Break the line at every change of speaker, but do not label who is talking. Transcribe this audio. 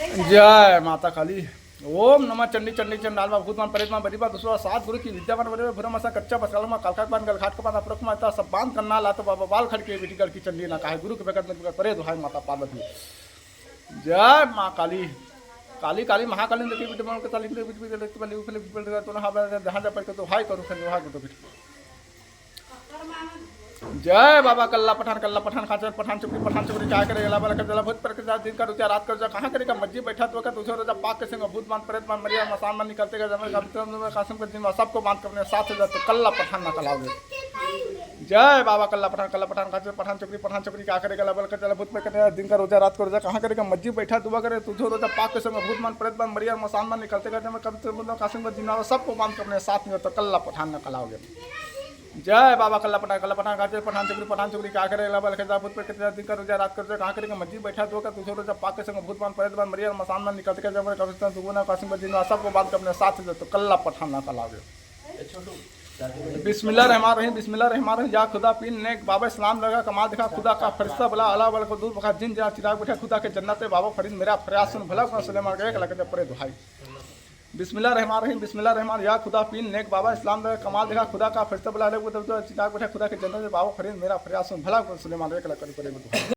जय माता काली। ओम नमः चंडी चंडी चंडाल भूतमान परेतमान बरीबा दूसरा सात गुरु की विद्या बन बरे भुरम असा कच्चा बसकाल में कालका पान गल घाट का पान अपरक माता सब बांध करना ला तो बाबा बाल खड़ के बेटी गल की चंडी ना काहे गुरु के बेकत में परे दुहाई माता पार्वती। जय मां काली। काली काली महाकाली देखी बेटी मन के ताली बेटी बेटी देखते बली उफले बेटी तो ना हां ध्यान जा पर के तो हाई करू खन हां को तो बेटी। जय बाबा कल्ला पठान खाचर पठान चुपड़ी क्या करे अला वाला कर भूत पर के साथ दिन का रुचा रात कर जा कहां करेगा मस्जिद बैठा तो का तुझे रोजा पाक के संग भूत मान प्रेत मान मरिया मसान मान निकलते गए जमे में कासिम के दिन सबको बांध करने साथ हो तो कल्ला पठान ना कलाओगे। जय बाबा कल्ला पठान खाचर पठान चुपड़ी क्या करेगा अला वाला कर भूत पर के दिन का रोजा रात कर जा कहां करेगा मस्जिद बैठा दुआ करे तुझे रोजा पाक के संग भूत मान प्रेत मान मरिया मसान मान निकलते गए जमे कासिम के दिन सबको बांध करने साथ में तो कल्ला पठान ना कलाओगे। जय बाबा कल्ला पठान खाचर पठान चुपड़ी क्या करे अला वाला भूत पर के दिन का रोजा रात कर जा कहां करेगा मस्जिद बैठा तो का तुझे रोजा पाक के संग भूत मान प्रेत मान मरिया मसान मान निकलते गए जमे कासिम के दिन सबको बांध करने साथ में तो कल्ला पठान ना कलाओगे। बिस्मिल्लाह रहमान रहीम या खुदा पीन ने बाबा इस्लाम लगा कमाल दिखा खुदा का फरिश्ता भला अला वाला को दूर बखा जिन जहाँ चिराग बैठा खुदा के जन्नत बाबा फरीद मेरा फरियाद सुन भला को सुलेमान गए लगे परे दुहाई। बिस्मिल्लाह रहमान या खुदा पीन नेक बाबा इस्लाम लगा कमाल दिखा खुदा का फरिश्ता भला अला को दूर चिराग बैठा खुदा के जन्नत बाबा फरीद मेरा फरियाद सुन भला को सुलेमान गए लगे परे दुहाई।